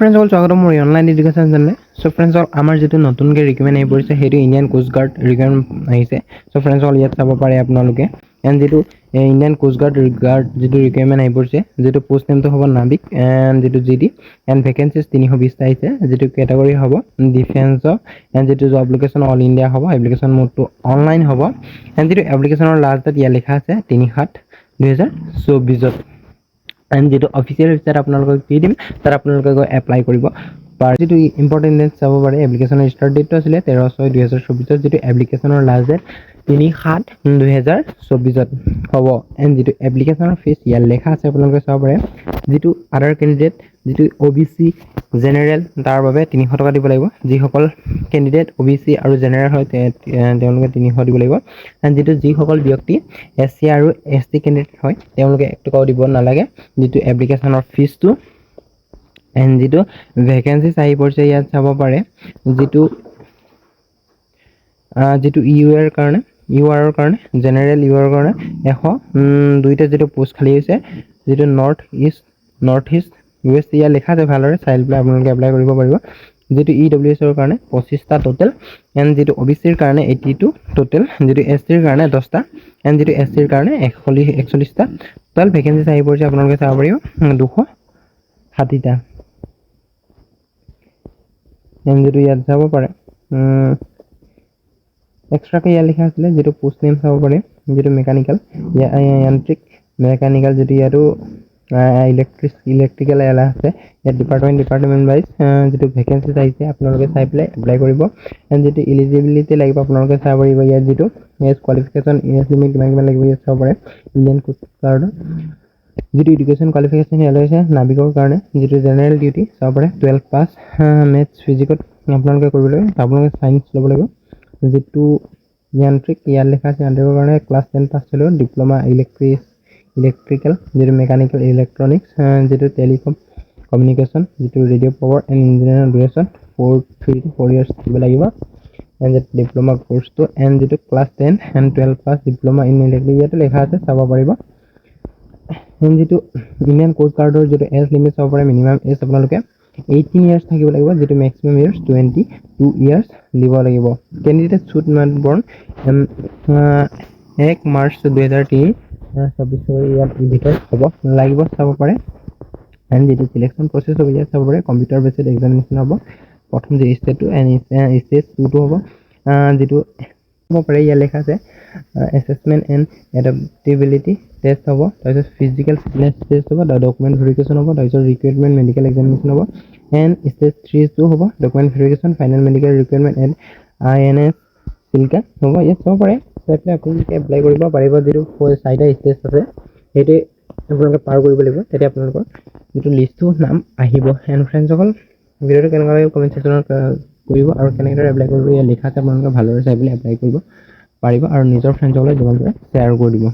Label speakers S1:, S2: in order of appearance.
S1: Friends all স্বাগতম মোৰ online education channel. Friends all আমাৰ যেটো নতুনকৈ ৰিকমেণ্ড আহি পৰিছে সেইটো ইণ্ডিয়ান কোষ্ট গাৰ্ড ৰিকমেণ্ড আহিছে। ফ্ৰেণ্ডছ অল ইয়াত চাব পাৰে আপোনালোকে এণ্ড যেটো ইণ্ডিয়ান কোষ্ট গাৰ্ড যেটো ৰিকমেণ্ড আহি পৰিছে যেটো পোষ্ট নেমটো হ'ব নাবিক এণ্ড যেটো জিডি এণ্ড ভেকেঞ্চিজ 320টা আহিছে যেটো কেটেগৰী হ'ব ডিফেন্সৰ এণ্ড যেটো জব লোকেশ্যন অল ইণ্ডিয়া হ'ব এপ্লিকেশ্যন মোডটো অনলাইন হ'ব এণ্ড যেটো এপ্লিকেশ্যনৰ লাষ্ট ডেট ইয়াত লিখা আছে 3/7/2024 এণ্ড যেটো অফিচিয়েল ৱেবছাইট আপোনালোকক দি দিম তাত আপোনালোকে গৈ এপ্লাই কৰিব পাৰে। যেটো ইম্পৰ্টেণ্ট ডেট চাব পাৰে এপ্লিকেশ্যনৰ ষ্টাৰ্ট ডেটটো আছিলে 13/6/2024 যেটো এপ্লিকেশ্যনৰ লাষ্ট ডেট 3/7/2024 হ'ব এণ্ড যেটো এপ্লিকেশ্যনৰ ফিজ ইয়াত লেখা আছে আপোনালোকে চাব পাৰে যেটো আদাৰ কেণ্ডিডেট যেটো OBC জেনেৰেল তাৰ বাবে 300 টকা দিব লাগিব যিসকল কেণ্ডিডেট OBC আৰু জেনেৰেল হয় তেওঁলোকে 300 দিব লাগিব এণ্ড যেটো যিসকল ব্যক্তি SC আৰু ST কেণ্ডিডেট হয় তেওঁলোকে 1 টকাও দিব নালাগে যেটো এপ্লিকেশ্যনৰ ফিজটো এণ্ড যেটো ভেকেঞ্চিজ আহি পৰিছে ইয়াত চাব পাৰে যেটো ইউআৰ কাৰণে জেনেৰেল ইউআৰ কাৰণে 102টা যেটো পোষ্ট খালী হৈছে যেটো নৰ্থ ইষ্ট ৱেষ্ট ইয়াত লেখা আছে ভালদৰে চাই পেলাই আপোনালোকে এপ্লাই কৰিব পাৰিব যেটো EWS ৰ কাৰণে 25টা টোটেল এণ্ড যেটো OBC ৰ কাৰণে 82 টোটেল যেটো ST ৰ কাৰণে 10টা এণ্ড যেটো SC ৰ কাৰণে 41টা টোটেল ভেকেঞ্চিজ আহি পৰিছে আপোনালোকে চাব পাৰিব 260টা এণ্ড যেটো ইয়াত চাব পাৰে এক্সট্ৰাকে ইয়াত লিখা আছিলে যেটো পোষ্ট নেম চাব পাৰে যেটো মেকানিক্যাল যান্ত্ৰিক মেকানিক্যাল যেটো ইয়াতো ইলেক্ট্ৰিক্যাল এলা আছে ইয়াত ডিপাৰ্টমেণ্ট वाइज যেটো ভেকেঞ্চিজ আহিছে আপোনালোকে চাই পেলাই এপ্লাই কৰিব এণ্ড যেটো এলিজিবিলিটি লাগিব আপোনালোকে চাব পাৰিব ইয়াত যেটো এজ কোৱালিফিকেশ্যন এজ লিমিট কিমান লাগিব ইয়াত চাব পাৰে ইণ্ডিয়ান কোষ্ট গাৰ্ড যেটো এডুকেশ্যন কোৱালিফিকেশ্যন ইয়াত আছে নাবিকৰ কাৰণে যেটো জেনেৰেল ডিউটি চাব পাৰে 12 পাছ মেথছ ফিজিক্সত আপোনালোকে কৰিব লাগিব আপোনালোকে সায়েন্স ল'ব লাগিব যেটো যান্ত্ৰিক ইয়াত লেখা আছে যান্ত্ৰিকৰ কাৰণে ক্লাছ 10 পাছ হ'লেও ডিপ্লোমা ইলেক্ট্ৰিকেল যেটো মেকানিক্যাল ইলেক্ট্ৰনিক্স যেটো টেলিকম কমিউনিকেশ্যন যেটো radio' power and engineering duration 4 years দিব লাগিব এণ্ড যেটো ডিপ্লোমা কোৰ্সটো এণ্ড যেটো class 10 and 12 pass diploma in electric ইয়াত লেখা আছে চাব পাৰিব এণ্ড যেটো ইণ্ডিয়ান কোষ্ট গাৰ্ডৰ যেটো এজ লিমিট চাব পাৰে মিনিমাম এজ আপোনালোকে 18 years থাকিব লাগিব যেটো ম্যাক্সিমাম ইয়াৰ্স 22 years দিব লাগিব candidate should not born 1 March 2003 ইয়াত ভিতৰত হ'ব লাগিব চাব পাৰে এণ্ড যেটো সিলেকশন প্ৰসেস হ'ব ইয়াত চাব পাৰে কম্পিউটাৰ বেসড এক্সামিনেশন হ'ব প্ৰথম যে ষ্টেজটো এণ্ড ষ্টেজ 2 টো হ'ব যেটো হ'ব পাৰে ইয়াত লেখা আছে assessment and adaptability টেষ্ট হ'ব তাৰপিছত ফিজিক্যাল ফিটনেস টেষ্ট হ'ব ডকুমেন্ট ভেৰিফিকেশন হ'ব তাৰপিছত ৰিক্ৰুইটমেন্ট মেডিকেল এক্সামিনেশন হ'ব এণ্ড ষ্টেজ 3 টো হ'ব document verification final medical recruitment and INS সিলকা হ'ব ইয়াত চাব পাৰে তাতে আপোনালোকে এপ্লাই কৰিব পাৰিব যেটো 4টা ষ্টেজ আছে হেতে আপোনালোকে পাৰ কৰিব লাগিব তেতিয়া আপোনালোকৰ যেটো লিষ্টটো নাম আহিব এণ্ড ফ্ৰেণ্ডসকল ভিডিওটো কেনেকুৱা লাগিল কমেন্ট সেকশনত কৰিব আৰু কেনেকৈ এপ্লাই কৰিব ইয়াত লিখা আছে আপোনালোকে ভালদৰে চাই পেলাই এপ্লাই কৰিব পাৰিব আৰু নিজৰ ফ্ৰেণ্ডসকলক যিমান পাৰে শ্বেয়াৰ কৰি দিব